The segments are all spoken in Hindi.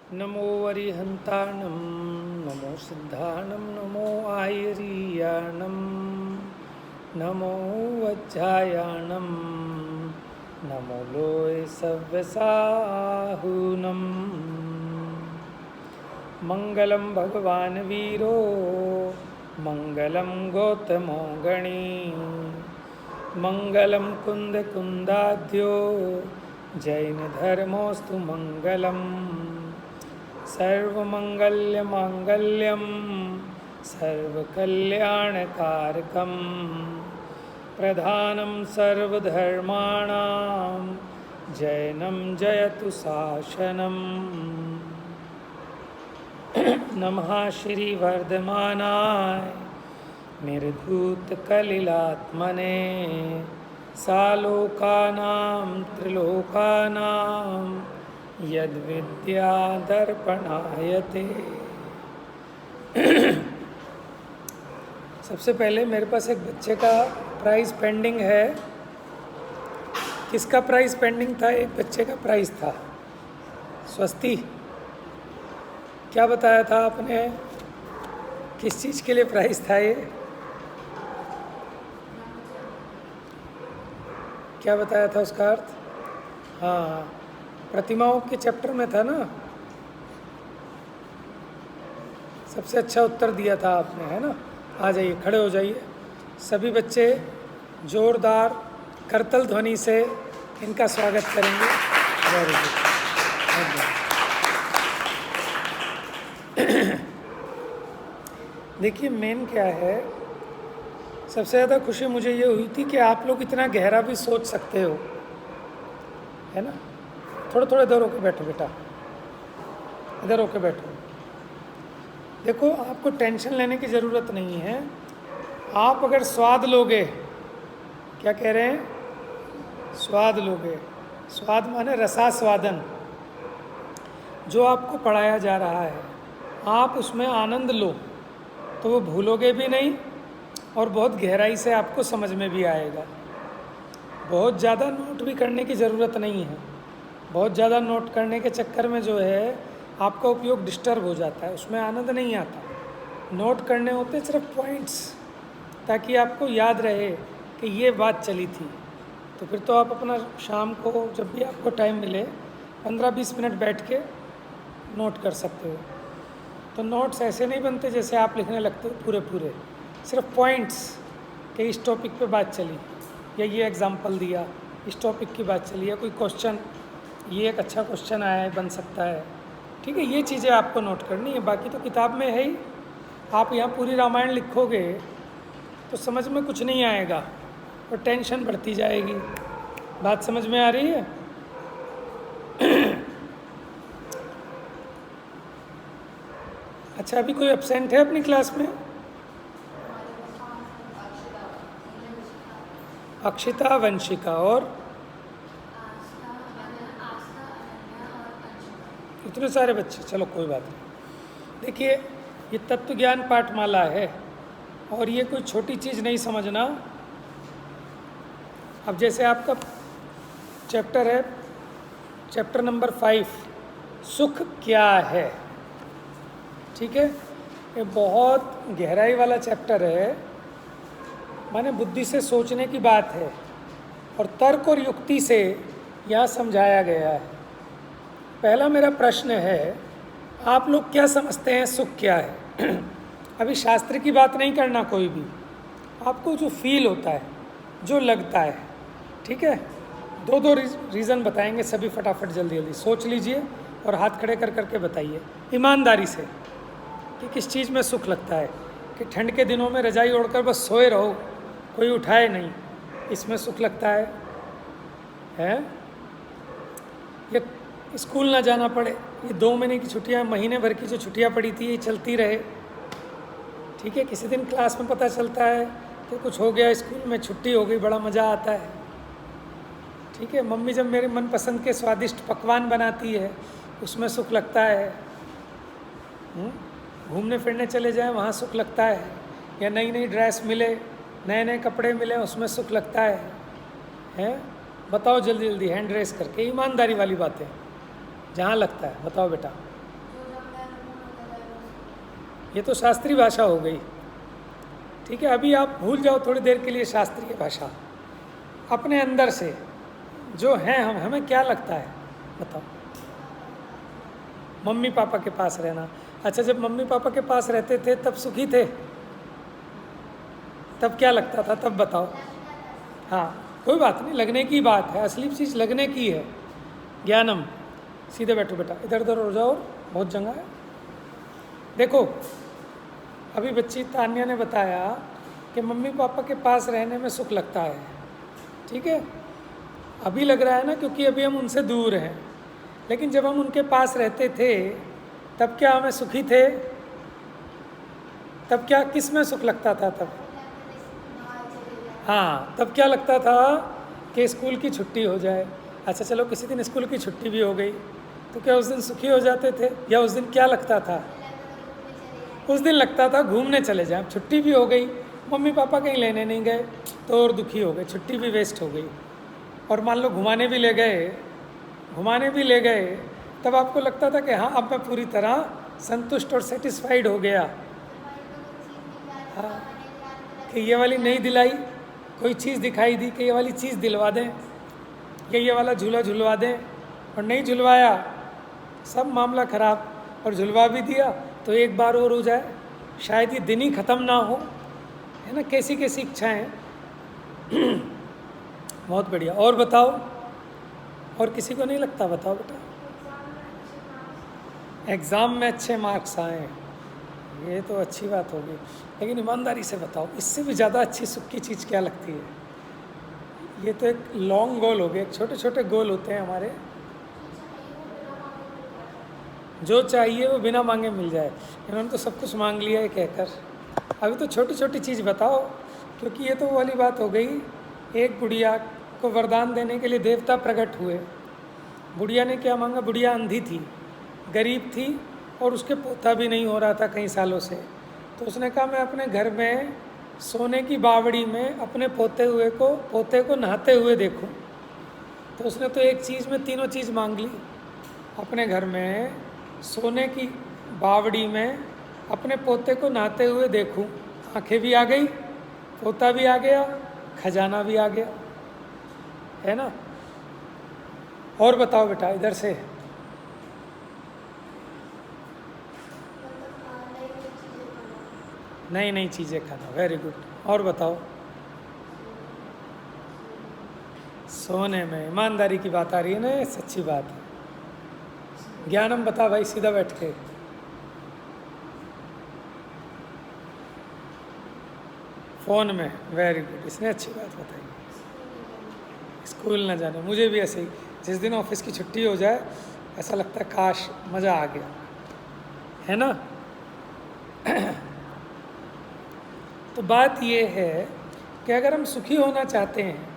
नमो वरिहन्ताणं नमो सिद्धाणं नमो आयरीयाणं नमो वज्जायाणं नमो लोय सव्यसाहूनं मङ्गलं भगवान् वीरो मङ्गलं गौतमो गणी मङ्गलं कुन्दकुन्दाद्यो जैनधर्मोऽस्तु मङ्गलम् सर्वमङ्गल्यमाङ्गल्यं सर्वकल्याणकारकं प्रधानं सर्वधर्माणां जैनं जयतु शासनम् नमः श्रीवर्धमानाय निर्धूतकलिलात्मने सालोकानां त्रिलोकानां यद्विद्यादर्पणायते। सबसे पहले मेरे पास एक बच्चे का प्राइज़ पेंडिंग है। किसका प्राइज़ पेंडिंग था? एक बच्चे का प्राइज़ था। स्वस्ति, क्या बताया था आपने? किस चीज़ के लिए प्राइज़ था ये? क्या बताया था उसका अर्थ? हाँ, प्रतिमाओं के चैप्टर में था ना। सबसे अच्छा उत्तर दिया था आपने, है ना। आ जाइए, खड़े हो जाइए सभी बच्चे, जोरदार करतल ध्वनि से इनका स्वागत करेंगे। Very good. देखिए, मेन क्या है, सबसे ज़्यादा खुशी मुझे ये हुई थी कि आप लोग इतना गहरा भी सोच सकते हो, है ना। थोड़ा थोड़ा इधर होके बैठो बेटा, इधर होके बैठो। देखो, आपको टेंशन लेने की ज़रूरत नहीं है। आप अगर स्वाद लोगे, क्या कह रहे हैं? स्वाद लोगे। स्वाद माने रसास्वादन। जो आपको पढ़ाया जा रहा है आप उसमें आनंद लो तो वो भूलोगे भी नहीं और बहुत गहराई से आपको समझ में भी आएगा। बहुत ज़्यादा नोट भी करने की ज़रूरत नहीं है। बहुत ज़्यादा नोट करने के चक्कर में जो है आपका उपयोग डिस्टर्ब हो जाता है, उसमें आनंद नहीं आता। नोट करने होते सिर्फ पॉइंट्स, ताकि आपको याद रहे कि ये बात चली थी। तो फिर तो आप अपना शाम को जब भी आपको टाइम मिले 15-20 मिनट बैठ के नोट कर सकते हो। तो नोट्स ऐसे नहीं बनते जैसे आप लिखने लगते हो पूरे पूरे, सिर्फ पॉइंट्स कि इस टॉपिक पे बात चली, या ये एग्जांपल दिया, इस टॉपिक की बात चली, या कोई क्वेश्चन, ये एक अच्छा क्वेश्चन आया है, बन सकता है। ठीक है, ये चीज़ें आपको नोट करनी है। बाकी तो किताब में है ही। आप यहाँ पूरी रामायण लिखोगे तो समझ में कुछ नहीं आएगा और टेंशन बढ़ती जाएगी। बात समझ में आ रही है? अच्छा, अभी कोई एब्सेंट है अपनी क्लास में? अक्षिता, वंशिका और इतने सारे बच्चे। चलो कोई बात नहीं। देखिए, ये तत्व ज्ञान पाठमाला है और ये कोई छोटी चीज़ नहीं समझना। अब जैसे आपका चैप्टर है, चैप्टर नंबर 5, सुख क्या है। ठीक है, ये बहुत गहराई वाला चैप्टर है। माने बुद्धि से सोचने की बात है और तर्क और युक्ति से यहाँ समझाया गया है। पहला मेरा प्रश्न है, आप लोग क्या समझते हैं सुख क्या है? अभी शास्त्र की बात नहीं करना कोई भी, आपको जो फील होता है, जो लगता है। ठीक है, दो रीज़न बताएंगे सभी, फटाफट जल्दी जल्दी सोच लीजिए और हाथ खड़े कर करके बताइए ईमानदारी से कि किस चीज़ में सुख लगता है। कि ठंड के दिनों में रजाई ओढ़कर बस सोए रहो, कोई उठाए नहीं, इसमें सुख लगता है? या स्कूल ना जाना पड़े, ये 2 महीने की छुट्टियाँ, महीने भर की जो छुट्टियाँ पड़ी थी ये चलती रहे। ठीक है, किसी दिन क्लास में पता चलता है कि कुछ हो गया, स्कूल में छुट्टी हो गई, बड़ा मज़ा आता है। ठीक है, मम्मी जब मेरे मनपसंद के स्वादिष्ट पकवान बनाती है उसमें सुख लगता है। घूमने फिरने चले जाएं, वहाँ सुख लगता है। या नई नई ड्रेस मिले, नए नए कपड़े मिले, उसमें सुख लगता है? बताओ जल्दी जल्दी, हैंड रेस करके, ईमानदारी वाली बातें जहाँ लगता है बताओ बेटा। ये तो शास्त्रीय भाषा हो गई, ठीक है। अभी आप भूल जाओ थोड़ी देर के लिए शास्त्रीय भाषा, अपने अंदर से जो हैं हम, हमें क्या लगता है बताओ। मम्मी पापा के पास रहना, अच्छा जब मम्मी पापा के पास रहते थे तब सुखी थे? तब क्या लगता था, तब बताओ। हाँ कोई बात नहीं, लगने की बात है, असली चीज़ लगने की है। ज्ञानम, सीधे बैठो बेटा, इधर उधर हो जाओ, बहुत जगह है। देखो अभी बच्ची तान्या ने बताया कि मम्मी पापा के पास रहने में सुख लगता है, ठीक है। अभी लग रहा है ना क्योंकि अभी हम उनसे दूर हैं, लेकिन जब हम उनके पास रहते थे तब क्या हमें सुखी थे? तब क्या, किस में सुख लगता था तब? हाँ, तब क्या लगता था कि स्कूल की छुट्टी हो जाए। अच्छा चलो किसी दिन स्कूल की छुट्टी भी हो गई तो क्या उस दिन सुखी हो जाते थे? या उस दिन क्या लगता था? उस दिन लगता था घूमने चले जाएं, छुट्टी भी हो गई, मम्मी पापा कहीं लेने नहीं गए तो और दुखी हो गए, छुट्टी भी वेस्ट हो गई। और मान लो घुमाने भी ले गए तब आपको लगता था कि हाँ अब मैं पूरी तरह संतुष्ट और सेटिस्फाइड हो गया। हाँ कि ये वाली नहीं दिलाई, कोई चीज़ दिखाई दी कि ये वाली चीज़ दिलवा दें या ये वाला झूला झुलवा दें, और नहीं झुलवाया सब मामला ख़राब, और झुलवा भी दिया तो एक बार और हो जाए, शायद ये दिन ही ख़त्म ना हो, है ना। कैसी कैसी इच्छाएं। बहुत बढ़िया। और बताओ, और किसी को नहीं लगता? बताओ बेटा। एग्ज़ाम में अच्छे मार्क्स आए, ये तो अच्छी बात होगी, लेकिन ईमानदारी से बताओ इससे भी ज़्यादा अच्छी सुख की चीज़ क्या लगती है? ये तो एक लॉन्ग गोल हो गया, एक छोटे छोटे गोल होते हैं हमारे, जो चाहिए वो बिना मांगे मिल जाए। इन्होंने तो सब कुछ मांग लिया है कहकर, अभी तो छोटी छोटी चीज़ बताओ, क्योंकि ये तो वाली बात हो गई। एक बुढ़िया को वरदान देने के लिए देवता प्रकट हुए। बुढ़िया ने क्या मांगा? बुढ़िया अंधी थी, गरीब थी, और उसके पोता भी नहीं हो रहा था कई सालों से। तो उसने कहा मैं अपने घर में सोने की बावड़ी में अपने पोते को नहाते हुए देखूं। तो उसने तो एक चीज़ में तीनों चीज़ मांग ली। अपने घर में सोने की बावड़ी में अपने पोते को नहाते हुए देखूं, आंखें भी आ गई, पोता भी आ गया, खजाना भी आ गया, है ना। और बताओ बेटा इधर से। नई नई चीज़ें खाना, वेरी गुड। और बताओ। सोने में, ईमानदारी की बात आ रही है ना, सच्ची बात है। ज्ञानम बता भाई, सीधा बैठ के। फ़ोन में, वेरी गुड, इसने अच्छी बात बताई। स्कूल न जाने, मुझे भी ऐसे ही, जिस दिन ऑफिस की छुट्टी हो जाए ऐसा लगता है काश मज़ा आ गया, है ना। तो बात ये है कि अगर हम सुखी होना चाहते हैं,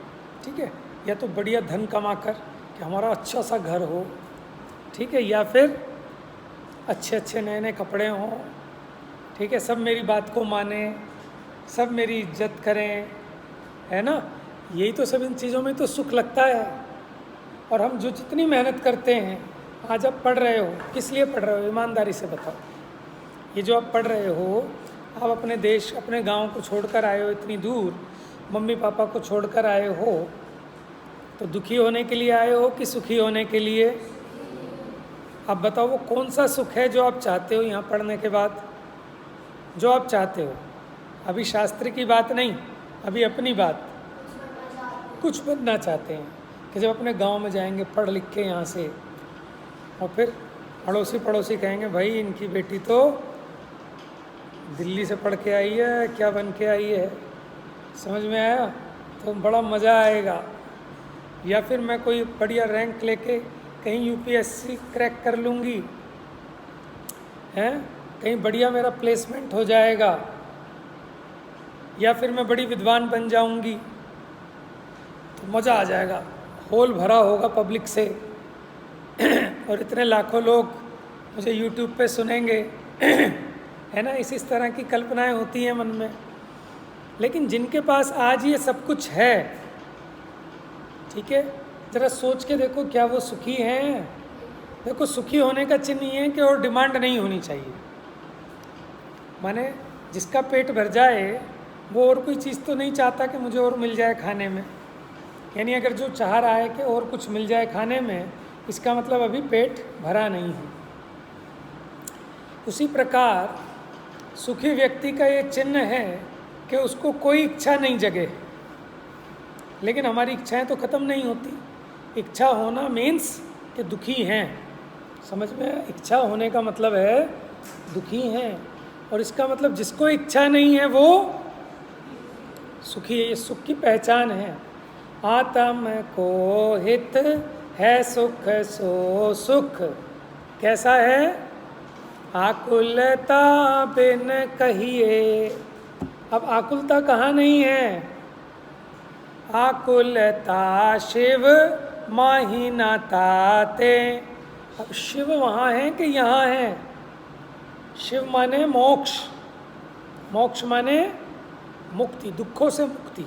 ठीक है, या तो बढ़िया धन कमा कर कि हमारा अच्छा सा घर हो, ठीक है, या फिर अच्छे अच्छे नए नए कपड़े हों, ठीक है, सब मेरी बात को माने, सब मेरी इज्जत करें, है ना। यही तो, सब इन चीज़ों में तो सुख लगता है। और हम जो जितनी मेहनत करते हैं, आज आप पढ़ रहे हो, किस लिए पढ़ रहे हो? ईमानदारी से बताओ। ये जो आप पढ़ रहे हो, आप अपने देश, अपने गांव को छोड़कर आए हो इतनी दूर, मम्मी पापा को छोड़कर आए हो, तो दुखी होने के लिए आए हो कि सुखी होने के लिए? आप बताओ वो कौन सा सुख है जो आप चाहते हो यहाँ पढ़ने के बाद, जो आप चाहते हो? अभी शास्त्र की बात नहीं, अभी अपनी बात। कुछ बनना चाहते हैं कि जब अपने गांव में जाएंगे पढ़ लिख के यहाँ से, और फिर पड़ोसी कहेंगे भाई इनकी बेटी तो दिल्ली से पढ़ के आई है, क्या बन के आई है, समझ में आया? तो बड़ा मज़ा आएगा। या फिर मैं कोई बढ़िया रैंक लेके कहीं यूपीएससी क्रैक कर लूँगी, हैं, कहीं बढ़िया मेरा प्लेसमेंट हो जाएगा, या फिर मैं बड़ी विद्वान बन जाऊँगी, तो मज़ा आ जाएगा, हॉल भरा होगा पब्लिक से और इतने लाखों लोग मुझे यूट्यूब पे सुनेंगे, है ना। इस तरह की कल्पनाएं होती हैं मन में। लेकिन जिनके पास आज ये सब कुछ है, ठीक है, ज़रा सोच के देखो क्या वो सुखी हैं? देखो सुखी होने का चिन्ह ये है कि और डिमांड नहीं होनी चाहिए, माने जिसका पेट भर जाए वो और कोई चीज़ तो नहीं चाहता कि मुझे और मिल जाए खाने में। यानी अगर जो चाह रहा है कि और कुछ मिल जाए खाने में, इसका मतलब अभी पेट भरा नहीं है। उसी प्रकार सुखी व्यक्ति का ये चिन्ह है कि उसको कोई इच्छा नहीं जगे। लेकिन हमारी इच्छाएं तो ख़त्म नहीं होती। इच्छा होना मीन्स कि दुखी हैं। समझ में? इच्छा होने का मतलब है दुखी हैं, और इसका मतलब जिसको इच्छा नहीं है वो सुखी है। ये सुख की पहचान है। आत्म को हित है सुख सो सुख। कैसा है? आकुलता बिन कहिए। अब आकुलता कहाँ नहीं है? आकुलता शिव माही ना ताते। अब शिव वहाँ है कि यहाँ है? शिव माने मोक्ष, मोक्ष माने मुक्ति, दुखों से मुक्ति।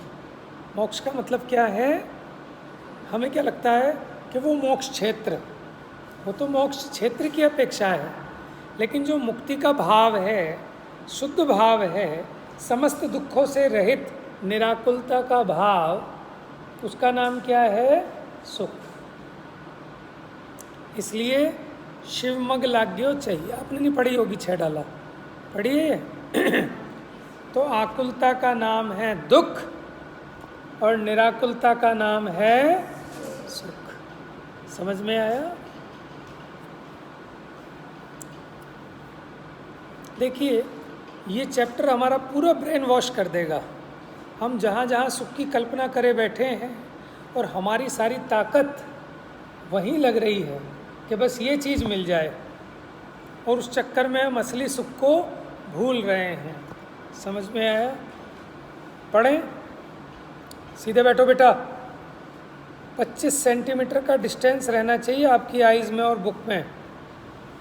मोक्ष का मतलब क्या है? हमें क्या लगता है कि वो मोक्ष क्षेत्र, वो तो मोक्ष क्षेत्र की अपेक्षा है, लेकिन जो मुक्ति का भाव है, शुद्ध भाव है, समस्त दुखों से रहित निराकुलता का भाव, उसका नाम क्या है? सुख। इसलिए शिवमग लाग्यो चाहिए। आपने नहीं पढ़ी होगी 6 डाला, पढ़िए। तो आकुलता का नाम है दुख और निराकुलता का नाम है सुख। समझ में आया? देखिए, ये चैप्टर हमारा पूरा ब्रेन वॉश कर देगा। हम जहाँ जहाँ सुख की कल्पना करे बैठे हैं और हमारी सारी ताकत वहीं लग रही है कि बस ये चीज़ मिल जाए, और उस चक्कर में हम असली सुख को भूल रहे हैं। समझ में आया? पढ़ें, सीधे बैठो बेटा। 25 सेंटीमीटर का डिस्टेंस रहना चाहिए आपकी आइज़ में और बुक में।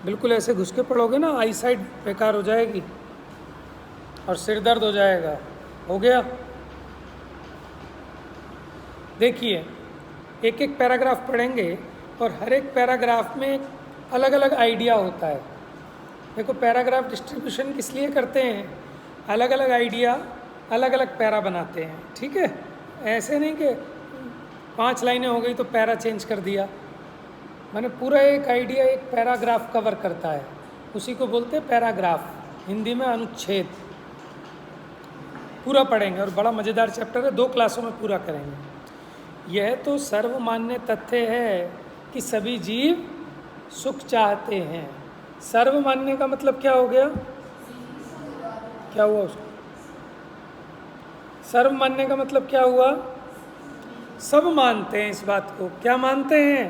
बिल्कुल ऐसे घुस के पढ़ोगे ना, आई साइड बेकार हो जाएगी और सिर दर्द हो जाएगा। हो गया? देखिए, एक एक पैराग्राफ पढ़ेंगे और हर एक पैराग्राफ में एक अलग अलग आइडिया होता है। देखो, पैराग्राफ डिस्ट्रीब्यूशन किस लिए करते हैं? अलग अलग आइडिया, अलग अलग पैरा बनाते हैं। ठीक है? ऐसे नहीं कि 5 लाइनें हो गई तो पैरा चेंज कर दिया। मैंने पूरा एक आइडिया एक पैराग्राफ कवर करता है, उसी को बोलते हैं पैराग्राफ, हिंदी में अनुच्छेद। पूरा पढ़ेंगे और बड़ा मज़ेदार चैप्टर है, 2 क्लासों में पूरा करेंगे। यह तो सर्वमान्य तथ्य है कि सभी जीव सुख चाहते हैं। सर्वमान्य का मतलब क्या हो गया? क्या हुआ उसको? सर्वमान्य का मतलब क्या हुआ? सब मानते हैं इस बात को। क्या मानते हैं?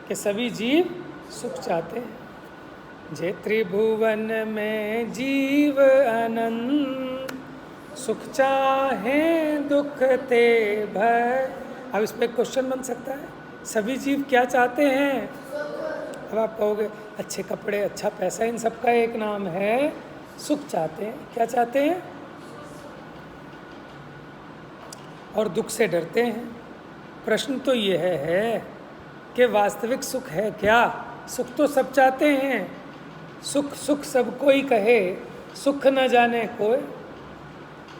कि सभी जीव सुख चाहते हैं। जे त्रिभुवन में जीव अनंत, सुख चाहे दुख ते भय। अब इस पर क्वेश्चन बन सकता है, सभी जीव क्या चाहते हैं? अब आप कहोगे अच्छे कपड़े, अच्छा पैसा, इन सब का एक नाम है सुख चाहते हैं। क्या चाहते हैं? और दुख से डरते हैं। प्रश्न तो यह है कि वास्तविक सुख है क्या? सुख तो सब चाहते हैं। सुख सुख सब कोई कहे, सुख न जाने कोई।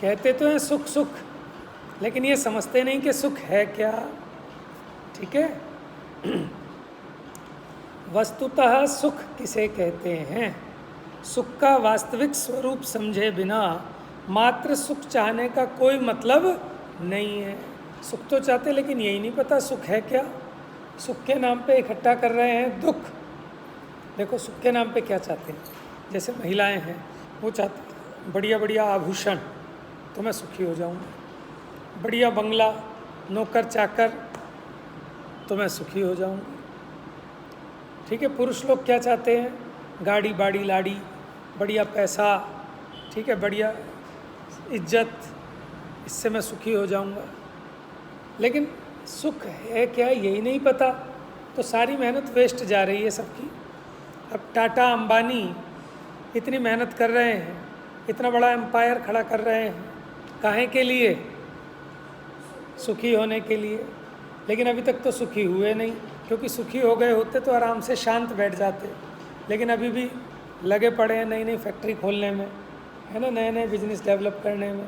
कहते तो हैं सुख सुख, लेकिन ये समझते नहीं कि सुख है क्या। ठीक है? वस्तुतः सुख किसे कहते हैं? सुख का वास्तविक स्वरूप समझे बिना मात्र सुख चाहने का कोई मतलब नहीं है। सुख तो चाहते, लेकिन यही नहीं पता सुख है क्या। सुख के नाम पे इकट्ठा कर रहे हैं दुख। देखो, सुख के नाम पे क्या चाहते हैं? जैसे महिलाएं हैं, वो चाहती बढ़िया बढ़िया आभूषण तो मैं सुखी हो जाऊंगा, बढ़िया बंगला, नौकर चाकर तो मैं सुखी हो जाऊंगा। ठीक है? पुरुष लोग क्या चाहते हैं? गाड़ी बाड़ी लाड़ी, बढ़िया पैसा, ठीक है, बढ़िया इज्जत, इससे मैं सुखी हो जाऊंगा। लेकिन सुख है क्या, यही नहीं पता, तो सारी मेहनत वेस्ट जा रही है सबकी। अब टाटा अंबानी इतनी मेहनत कर रहे हैं, इतना बड़ा एम्पायर खड़ा कर रहे हैं, काहे के लिए? सुखी होने के लिए। लेकिन अभी तक तो सुखी हुए नहीं, क्योंकि सुखी हो गए होते तो आराम से शांत बैठ जाते। लेकिन अभी भी लगे पड़े हैं नई नई फैक्ट्री खोलने में, है ना, नए नए बिजनेस डेवलप करने में,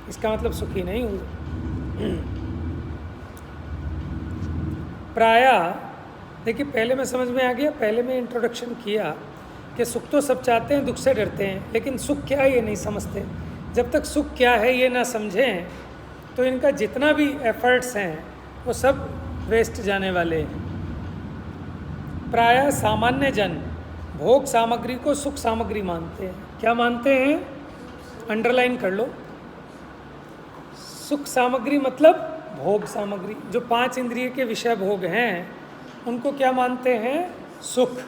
इसका मतलब सुखी नहीं हुए। प्रायः देखिए, पहले में समझ में आ गया, पहले में इंट्रोडक्शन किया कि सुख तो सब चाहते हैं, दुख से डरते हैं, लेकिन सुख क्या है ये नहीं समझते। जब तक सुख क्या है ये ना समझें तो इनका जितना भी एफर्ट्स हैं वो सब वेस्ट जाने वाले हैं। प्रायः सामान्य जन भोग सामग्री को सुख सामग्री मानते हैं। क्या मानते हैं? अंडरलाइन कर लो। सुख सामग्री मतलब भोग सामग्री। जो 5 इंद्रिय के विषय भोग हैं उनको क्या मानते हैं? सुख।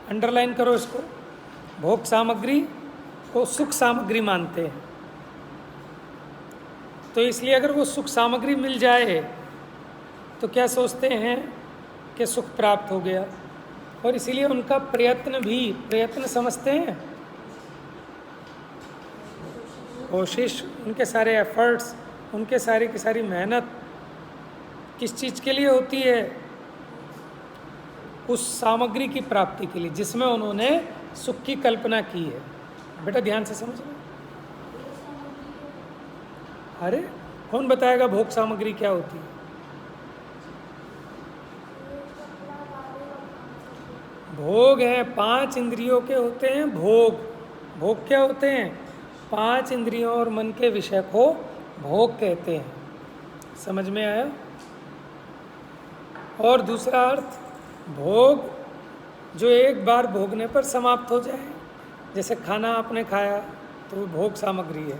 अंडरलाइन करो इसको। भोग सामग्री को सुख सामग्री मानते हैं। तो इसलिए अगर वो सुख सामग्री मिल जाए तो क्या सोचते हैं कि सुख प्राप्त हो गया, और इसीलिए उनका प्रयत्न भी, प्रयत्न समझते हैं, कोशिश, उनके सारे एफर्ट्स, उनके सारी की सारी मेहनत किस चीज़ के लिए होती है? उस सामग्री की प्राप्ति के लिए जिसमें उन्होंने सुख की कल्पना की है। बेटा ध्यान से समझना। अरे कौन बताएगा भोग सामग्री क्या होती है? भोग है 5 इंद्रियों के होते हैं भोग। भोग क्या होते हैं? 5 इंद्रियों और मन के विषय को भोग कहते हैं। समझ में आया? और दूसरा अर्थ, भोग जो एक बार भोगने पर समाप्त हो जाए, जैसे खाना आपने खाया तो वो भोग सामग्री है।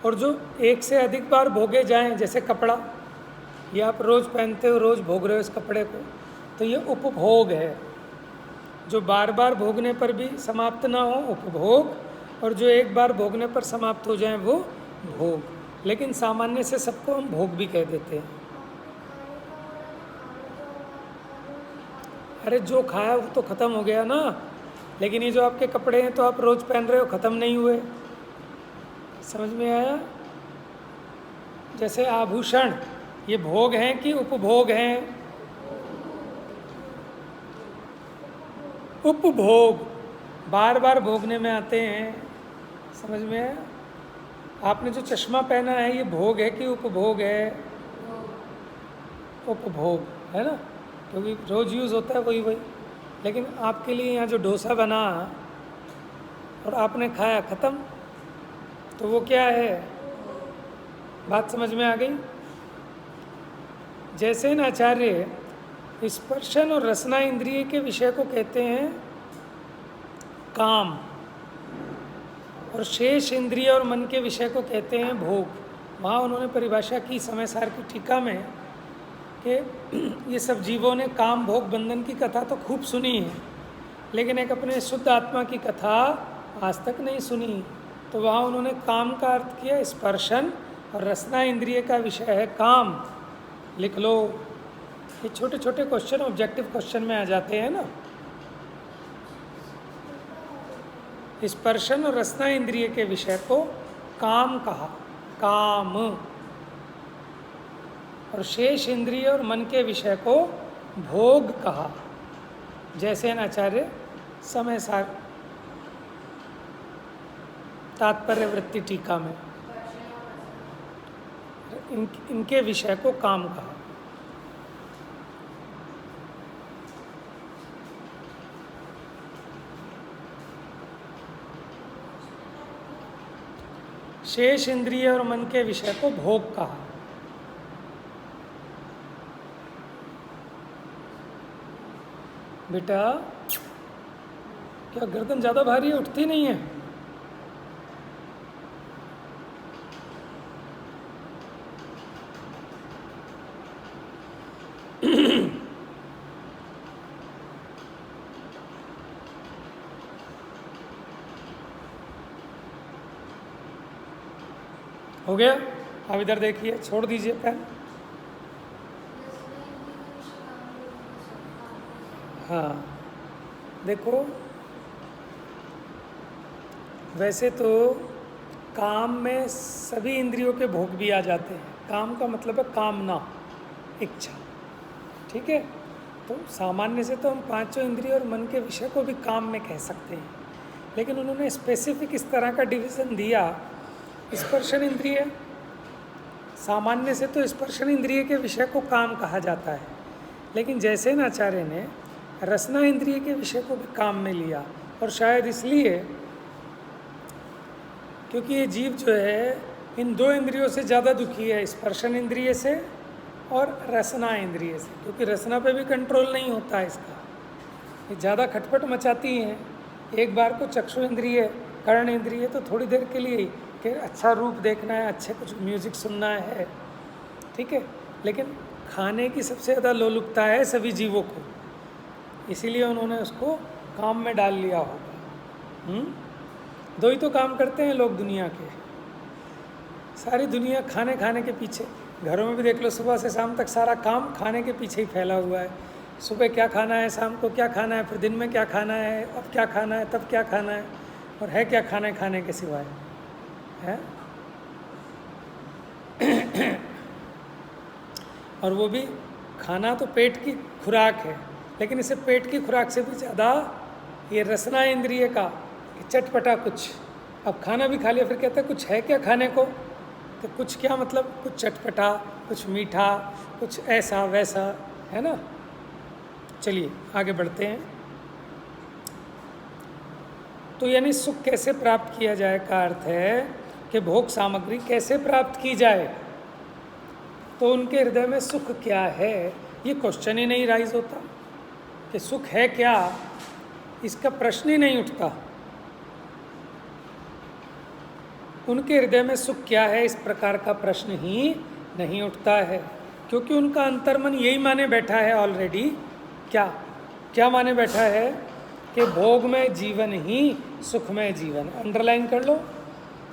और जो एक से अधिक बार भोगे जाएं, जैसे कपड़ा, ये आप रोज़ पहनते हो, रोज़ भोग रहे हो इस कपड़े को, तो ये उपभोग है। जो बार बार भोगने पर भी समाप्त ना हो, उपभोग, और जो एक बार भोगने पर समाप्त हो जाए वो भोग। लेकिन सामान्य से सबको हम भोग भी कह देते हैं। अरे जो खाया वो तो ख़त्म हो गया ना, लेकिन ये जो आपके कपड़े हैं तो आप रोज़ पहन रहे हो, ख़त्म नहीं हुए। समझ में आया? जैसे आभूषण, ये भोग हैं कि उपभोग हैं? उपभोग, बार बार भोगने में आते हैं। समझ में आया? आपने जो चश्मा पहना है ये भोग है कि उपभोग है? उपभोग है ना, क्योंकि रोज़ यूज़ होता है वही। लेकिन आपके लिए यहाँ जो डोसा बना और आपने खाया, ख़त्म, तो वो क्या है? बात समझ में आ गई? जैसे न आचार्य स्पर्शन और रसना इंद्रिय के विषय को कहते हैं काम, और शेष इंद्रिय और मन के विषय को कहते हैं भोग। वहाँ उन्होंने परिभाषा की समय सार की टीका में कि ये सब जीवों ने काम भोग बंधन की कथा तो खूब सुनी है, लेकिन एक अपने शुद्ध आत्मा की कथा आज तक नहीं सुनी। तो वहाँ उन्होंने काम का अर्थ किया स्पर्शन, और रसना इंद्रिय का विषय है काम। लिख लो, ये छोटे छोटे क्वेश्चन ऑब्जेक्टिव क्वेश्चन में आ जाते हैं ना। स्पर्शन और रसना इंद्रिय के विषय को काम कहा, काम, और शेष इंद्रिय और मन के विषय को भोग कहा। जैसे न आचार्य समय सार तात्पर्य वृत्ति टीका में इनके विषय को काम कहा। शेष इंद्रिय और मन के विषय को भोग कहा। बेटा क्या गर्दन ज़्यादा भारी है, उठती नहीं है? हो गया? अब इधर देखिए, छोड़ दीजिए पेन। हाँ देखो, वैसे तो काम में सभी इंद्रियों के भोग भी आ जाते हैं। काम का मतलब है कामना, इच्छा, ठीक है? तो सामान्य से तो हम 5 इंद्रिय और मन के विषय को भी काम में कह सकते हैं, लेकिन उन्होंने स्पेसिफिक इस तरह का डिवीज़न दिया। स्पर्शन इंद्रिय, सामान्य से तो स्पर्शन इंद्रिय के विषय को काम कहा जाता है, लेकिन जैसे न आचार्य ने रसना इंद्रिय के विषय को भी काम में लिया, और शायद इसलिए क्योंकि ये जीव जो है इन दो इंद्रियों से ज़्यादा दुखी है, स्पर्शन इंद्रिय से और रसना इंद्रिय से, क्योंकि रसना पे भी कंट्रोल नहीं होता है इसका, ये ज़्यादा खटपट मचाती हैं। एक बार को चक्षु इंद्रिय, कर्ण इंद्रिय तो थोड़ी देर के लिए कि अच्छा रूप देखना है, अच्छे कुछ म्यूज़िक सुनना है, ठीक है, लेकिन खाने की सबसे ज़्यादा लोलुपता है सभी जीवों को, इसीलिए उन्होंने उसको काम में डाल लिया होगा। दो ही तो काम करते हैं लोग दुनिया के, सारी दुनिया खाने के पीछे। घरों में भी देख लो, सुबह से शाम तक सारा काम खाने के पीछे ही फैला हुआ है। सुबह क्या खाना है, शाम को क्या खाना है, फिर दिन में क्या खाना है, अब क्या खाना है, तब क्या खाना है, और है क्या खाने के सिवाय है। और वो भी खाना तो पेट की खुराक है, लेकिन इसे पेट की खुराक से भी ज़्यादा ये रसना इंद्रिय का चटपटा कुछ। अब खाना भी खा लिया, फिर कहते हैं कुछ है क्या खाने को, तो कुछ क्या मतलब, कुछ चटपटा, कुछ मीठा, कुछ ऐसा वैसा, है ना। चलिए आगे बढ़ते हैं। तो यानी सुख कैसे प्राप्त किया जाए का अर्थ है कि भोग सामग्री कैसे प्राप्त की जाए, तो उनके हृदय में सुख क्या है, ये क्वेश्चन ही नहीं राइज होता कि सुख है क्या, इसका प्रश्न ही नहीं उठता। उनके हृदय में सुख क्या है, इस प्रकार का प्रश्न ही नहीं उठता है, क्योंकि उनका अंतर्मन यही माने बैठा है ऑलरेडी। क्या माने बैठा है कि भोगमय जीवन ही सुखमय जीवन। अंडरलाइन कर लो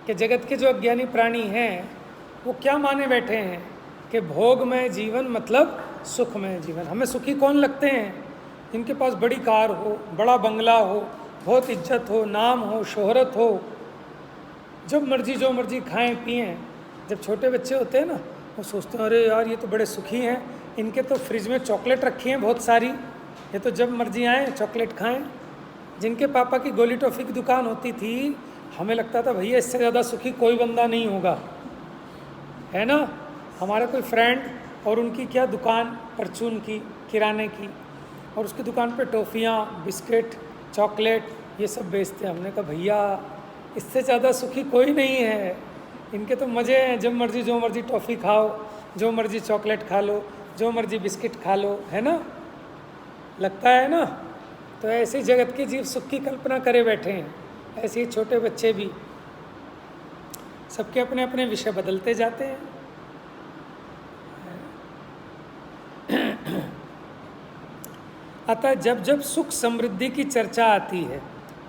कि जगत के जो अज्ञानी प्राणी हैं वो क्या माने बैठे हैं कि भोगमय जीवन मतलब सुखमय जीवन। हमें सुखी कौन लगते हैं? इनके पास बड़ी कार हो, बड़ा बंगला हो, बहुत इज्जत हो, नाम हो, शोहरत हो, जब मर्जी जो मर्जी खाएं पिएं। जब छोटे बच्चे होते हैं ना, वो सोचते हैं अरे यार ये तो बड़े सुखी हैं, इनके तो फ्रिज में चॉकलेट रखी हैं बहुत सारी, ये तो जब मर्जी आएँ चॉकलेट खाएं। जिनके पापा की गोली टॉफ़ी की दुकान होती थी, हमें लगता था भैया इससे ज़्यादा सुखी कोई बंदा नहीं होगा, है ना। हमारा कोई फ्रेंड और उनकी क्या दुकान, परचून की, किराने की, और उसकी दुकान पे टॉफ़ियाँ, बिस्किट, चॉकलेट ये सब बेचते हैं। हमने कहा भैया इससे ज़्यादा सुखी कोई नहीं है, इनके तो मज़े हैं, जब मर्जी जो मर्जी टॉफ़ी खाओ, जो मर्जी चॉकलेट खा लो, जो मर्जी बिस्किट खा लो, है ना, लगता है ना। तो ऐसे जगत के जीव सुख की कल्पना करे बैठे हैं, ऐसे ही छोटे बच्चे भी, सबके अपने अपने विषय बदलते जाते हैं। अतः जब जब सुख समृद्धि की चर्चा आती है,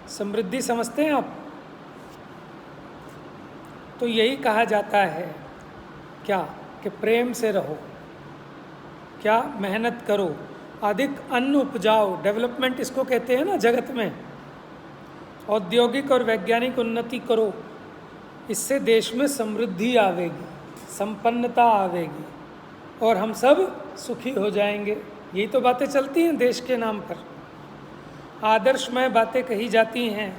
समृद्धि समझते हैं आप, तो यही कहा जाता है क्या कि प्रेम से रहो, क्या मेहनत करो, अधिक अन्न उपजाओ, डेवलपमेंट इसको कहते हैं ना जगत में, औद्योगिक और वैज्ञानिक उन्नति करो, इससे देश में समृद्धि आवेगी, संपन्नता आवेगी और हम सब सुखी हो जाएंगे। यही तो बातें चलती हैं देश के नाम पर, आदर्शमय बातें कही जाती हैं।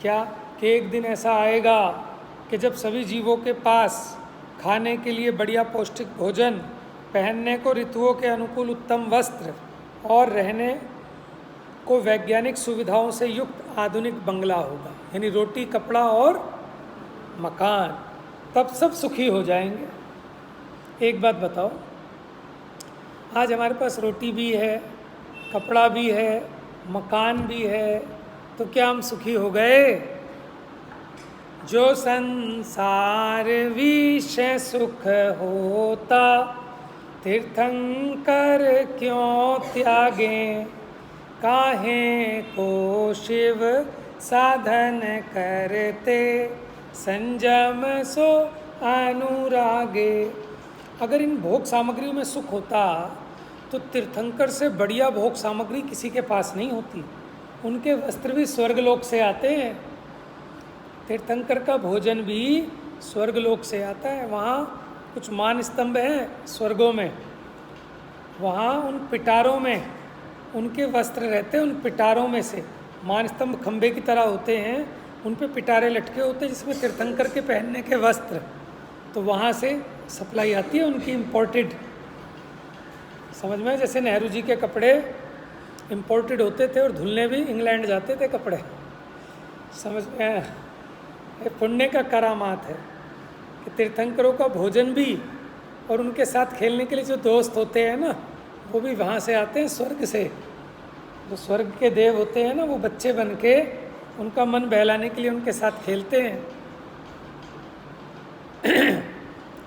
क्या कि एक दिन ऐसा आएगा कि जब सभी जीवों के पास खाने के लिए बढ़िया पौष्टिक भोजन, पहनने को ऋतुओं के अनुकूल उत्तम वस्त्र और रहने को वैज्ञानिक सुविधाओं से युक्त आधुनिक बंगला होगा, यानी रोटी, कपड़ा और मकान, तब सब सुखी हो जाएंगे। एक बात बताओ, आज हमारे पास रोटी भी है, कपड़ा भी है, मकान भी है, तो क्या हम सुखी हो गए? जो संसार विषय सुख होता, तीर्थंकर क्यों त्यागे, काहे को शिव साधन करते, संयम सो अनुरागे। अगर इन भोग सामग्रियों में सुख होता तो तीर्थंकर से बढ़िया भोग सामग्री किसी के पास नहीं होती। उनके वस्त्र भी स्वर्गलोक से आते हैं, तीर्थंकर का भोजन भी स्वर्गलोक से आता है। वहाँ कुछ मान स्तंभ हैं स्वर्गों में, वहाँ उन पिटारों में उनके वस्त्र रहते हैं, उन पिटारों में से मानस्तंभ खंबे की तरह होते हैं, उन पे पिटारे लटके होते हैं जिसमें तीर्थंकर के पहनने के वस्त्र, तो वहाँ से सप्लाई आती है उनकी इम्पोर्टेड। समझ में, जैसे नेहरू जी के कपड़े इम्पोर्टेड होते थे और धुलने भी इंग्लैंड जाते थे कपड़े। समझ में, ये पुण्य का करामात है कि तीर्थंकरों का भोजन भी और उनके साथ खेलने के लिए जो दोस्त होते हैं ना, वो भी वहाँ से आते हैं, स्वर्ग से। जो स्वर्ग के देव होते हैं ना, वो बच्चे बन के उनका मन बहलाने के लिए उनके साथ खेलते हैं।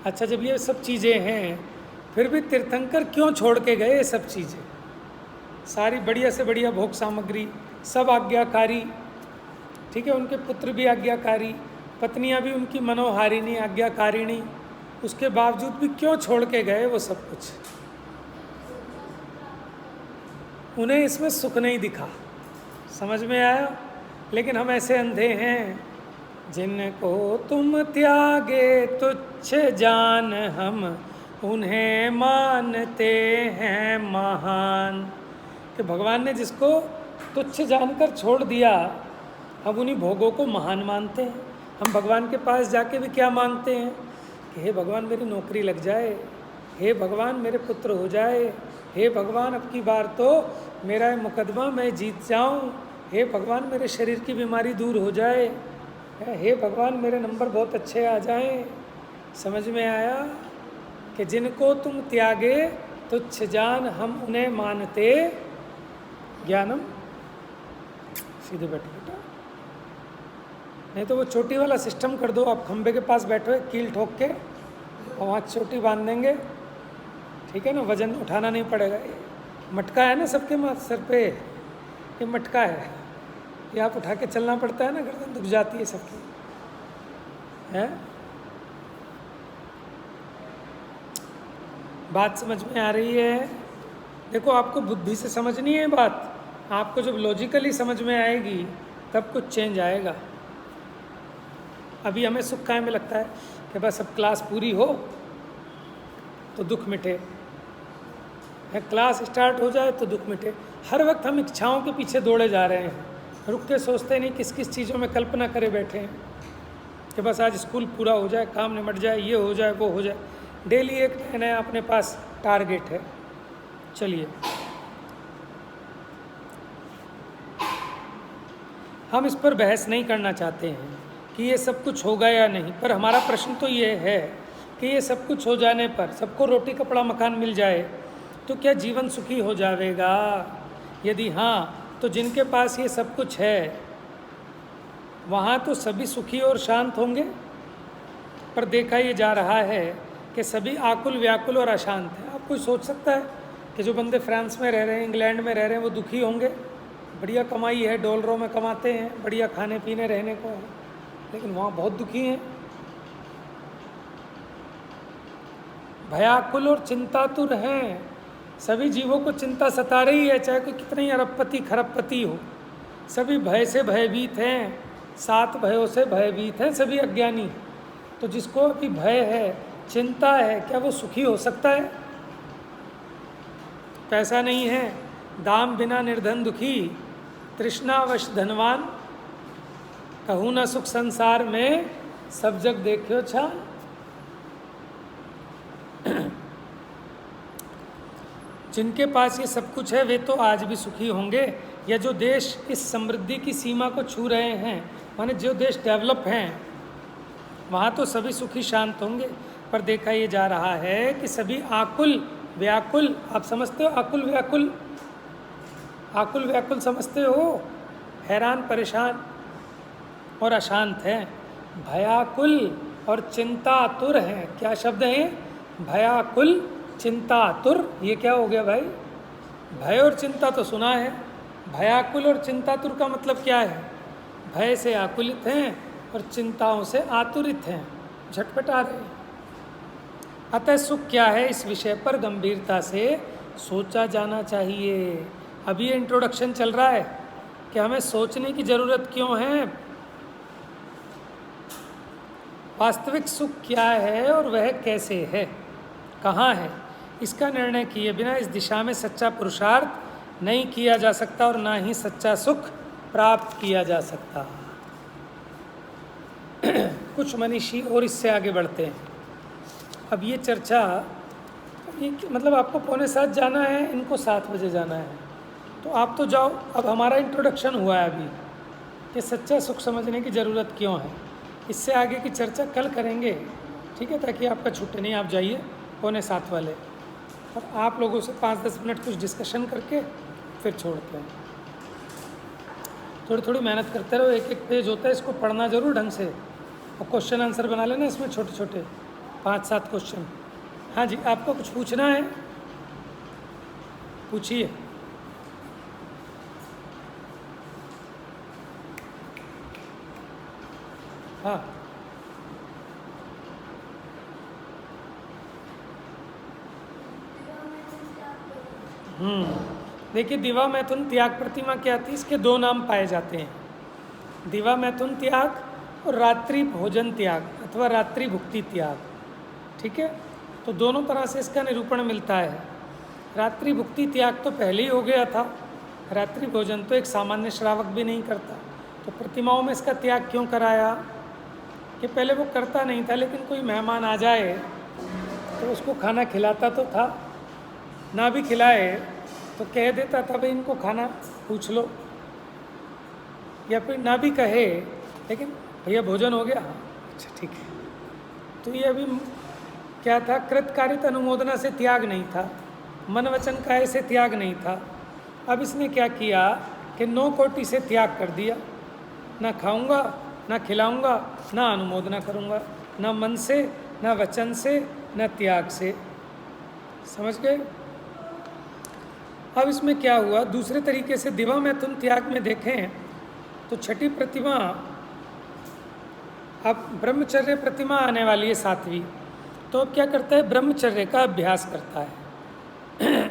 अच्छा, जब ये सब चीज़ें हैं, फिर भी तीर्थंकर क्यों छोड़ के गए ये सब चीज़ें? सारी बढ़िया से बढ़िया भोग सामग्री, सब आज्ञाकारी, ठीक है, उनके पुत्र भी आज्ञाकारी, पत्नियां भी उनकी मनोहारिणी आज्ञाकारिणी, उसके बावजूद भी क्यों छोड़ के गए वो सब कुछ? उन्हें इसमें सुख नहीं दिखा। समझ में आया? लेकिन हम ऐसे अंधे हैं, जिनको तुम त्यागे तुच्छ जान, हम उन्हें मानते हैं महान। कि भगवान ने जिसको तुच्छ जानकर छोड़ दिया, हम उन्हीं भोगों को महान मानते हैं। हम भगवान के पास जाके भी क्या मांगते हैं कि हे भगवान मेरी नौकरी लग जाए, हे भगवान मेरे पुत्र हो जाए, हे भगवान अब की बार तो मेरा ये मुकदमा मैं जीत जाऊं, हे भगवान मेरे शरीर की बीमारी दूर हो जाए, हे भगवान मेरे नंबर बहुत अच्छे आ जाएं। समझ में आया? कि जिनको तुम त्यागे तुच्छ जान, हम उन्हें मानते ज्ञानम। सीधे बैठो बेटा, नहीं तो वो चोटी वाला सिस्टम कर दो। आप खंबे के पास बैठो, कील ठोक के, और वहाँ चोटी बांध देंगे, ठीक है ना, वजन उठाना नहीं पड़ेगा। मटका है ना सबके सर पे, ये मटका है, ये आप उठा के चलना पड़ता है ना, गर्दन दुख जाती है सबकी, है? बात समझ में आ रही है? देखो, आपको बुद्धि से समझनी है बात, आपको जब लॉजिकली समझ में आएगी तब कुछ चेंज आएगा। अभी हमें सुख काय में लगता है कि बस अब क्लास पूरी हो तो दुख मिटे, है, क्लास स्टार्ट हो जाए तो दुख मिटे। हर वक्त हम इच्छाओं के पीछे दौड़े जा रहे हैं, रुक के सोचते नहीं किस किस चीज़ों में कल्पना करे बैठे हैं कि बस आज स्कूल पूरा हो जाए, काम निमट जाए, ये हो जाए, वो हो जाए। डेली एक नया अपने पास टारगेट है। चलिए, हम इस पर बहस नहीं करना चाहते हैं कि ये सब कुछ होगा या नहीं, पर हमारा प्रश्न तो ये है कि ये सब कुछ हो जाने पर, सबको रोटी कपड़ा मकान मिल जाए तो क्या जीवन सुखी हो जाएगा? यदि हाँ, तो जिनके पास ये सब कुछ है वहाँ तो सभी सुखी और शांत होंगे, पर देखा ये जा रहा है कि सभी आकुल व्याकुल और अशांत हैं। आप कोई सोच सकता है कि जो बंदे फ्रांस में रह रहे हैं, इंग्लैंड में रह रहे हैं, वो दुखी होंगे? बढ़िया कमाई है, डॉलरों में कमाते हैं, बढ़िया खाने पीने रहने को है, लेकिन वहाँ बहुत दुखी हैं, भयाकुल और चिंतातुर हैं। सभी जीवों को चिंता सता रही है, चाहे कोई कितना ही अरबपति खरबपति हो, सभी भय से भयभीत हैं, 7 भयों से भयभीत हैं सभी अज्ञानी। तो जिसको अभी भय है, चिंता है, क्या वो सुखी हो सकता है? पैसा नहीं है, दाम बिना निर्धन दुखी, तृष्णावश धनवान, कहूँ न सुख संसार में, सब जग देखियो छा। जिनके पास ये सब कुछ है वे तो आज भी सुखी होंगे। या जो देश इस समृद्धि की सीमा को छू रहे हैं, माने जो देश डेवलप हैं, वहाँ तो सभी सुखी शांत होंगे, पर देखा ये जा रहा है कि सभी आकुल व्याकुल, आप समझते हो आकुल व्याकुल? आकुल व्याकुल समझते हो? हैरान परेशान और अशांत हैं, भयाकुल और चिंतातुर हैं। क्या शब्द हैं? भयाकुल, चिंतातुर। ये क्या हो गया भाई? भय और चिंता तो सुना है, भयाकुल और चिंतातुर का मतलब क्या है? भय से आकुलित हैं और चिंताओं से आतुरित हैं, झटपटा रहे हैं। अतः सुख क्या है, इस विषय पर गंभीरता से सोचा जाना चाहिए। अभी ये इंट्रोडक्शन चल रहा है कि हमें सोचने की ज़रूरत क्यों है, वास्तविक सुख क्या है और वह कैसे है, कहाँ है, इसका निर्णय किए बिना इस दिशा में सच्चा पुरुषार्थ नहीं किया जा सकता और ना ही सच्चा सुख प्राप्त किया जा सकता। कुछ मनीषी और इससे आगे बढ़ते हैं। अब ये चर्चा, ये मतलब आपको 6:45 जाना है, इनको 7 बजे जाना है, तो आप तो जाओ। अब हमारा इंट्रोडक्शन हुआ है अभी कि सच्चा सुख समझने की ज़रूरत क्यों है। इससे आगे की चर्चा कल करेंगे, ठीक है, ताकि आपका छूटे नहीं। आप जाइए 6:45 वाले, और आप लोगों से 5-10 मिनट कुछ डिस्कशन करके फिर छोड़ते हैं। थोड़ी थोड़ी मेहनत करते रहो। एक एक पेज होता है, इसको पढ़ना ज़रूर ढंग से, और क्वेश्चन आंसर बना लेना इसमें छोटे छोटे 5-7 क्वेश्चन। हाँ जी, आपको कुछ पूछना है, पूछिए। हाँ, देखिए, दिवा मैथुन त्याग प्रतिमा क्या आती है, इसके 2 नाम पाए जाते हैं, दिवा मैथुन त्याग और रात्रि भोजन त्याग अथवा रात्रि भुक्ति त्याग। ठीक है, तो दोनों तरह से इसका निरूपण मिलता है। रात्रि भुक्ति त्याग तो पहले ही हो गया था, रात्रि भोजन तो एक सामान्य श्रावक भी नहीं करता, तो प्रतिमाओं में इसका त्याग क्यों कराया कि पहले वो करता नहीं था, लेकिन कोई मेहमान आ जाए तो उसको खाना खिलाता तो था, ना भी खिलाए तो कह देता था भाई इनको खाना पूछ लो, या फिर ना भी कहे लेकिन भैया भोजन हो गया, अच्छा ठीक है। तो ये अभी क्या था, कृतकारित अनुमोदना से त्याग नहीं था, मन वचन काय से त्याग नहीं था। अब इसने क्या किया कि 9 कोटि से त्याग कर दिया, ना खाऊंगा, ना खिलाऊंगा, ना अनुमोदना करूंगा, ना मन से, ना वचन से, ना त्याग से। समझ गए? अब इसमें क्या हुआ, दूसरे तरीके से दिवा मैथुन त्याग में देखें तो छठी प्रतिमा, अब ब्रह्मचर्य प्रतिमा आने वाली है 7वीं, तो अब क्या करता है, ब्रह्मचर्य का अभ्यास करता है।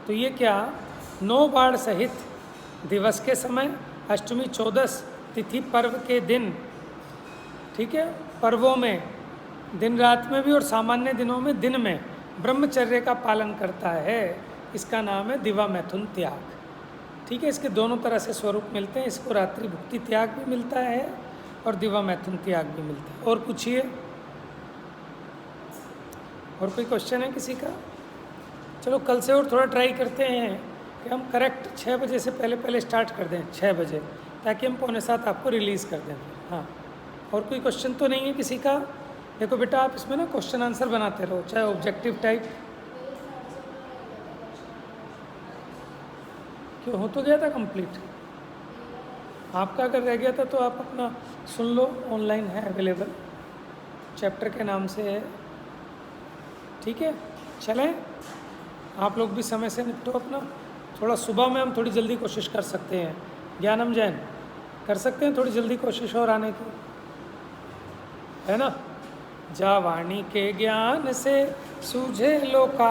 तो ये क्या, 9 बाण सहित दिवस के समय, अष्टमी 14 तिथि पर्व के दिन, ठीक है, पर्वों में दिन रात में भी और सामान्य दिनों में दिन में ब्रह्मचर्य का पालन करता है, इसका नाम है दिवा मैथुन त्याग। ठीक है, इसके दोनों तरह से स्वरूप मिलते हैं, इसको रात्रि भुक्ति त्याग भी मिलता है और दिवा मैथुन त्याग भी मिलता है। और पूछिए, और कोई क्वेश्चन है किसी का? चलो कल से और थोड़ा ट्राई करते हैं कि हम करेक्ट 6 बजे से पहले स्टार्ट कर दें, 6 बजे, ताकि हम 6:45 आपको रिलीज़ कर दें। हाँ, और कोई क्वेश्चन तो नहीं है किसी का? देखो बेटा, आप इसमें ना क्वेश्चन आंसर बनाते रहो, चाहे ऑब्जेक्टिव टाइप। क्यों, हो तो गया था कंप्लीट आपका? अगर रह गया था तो आप अपना सुन लो, ऑनलाइन है अवेलेबल, चैप्टर के नाम से है। ठीक है, चलें, आप लोग भी समय से निपटो अपना। थोड़ा सुबह में हम थोड़ी जल्दी कोशिश कर सकते हैं, ज्ञानम जैन कर सकते हैं थोड़ी जल्दी कोशिश और आने की, है ना। जा वाणी के ज्ञान से सूझे लोका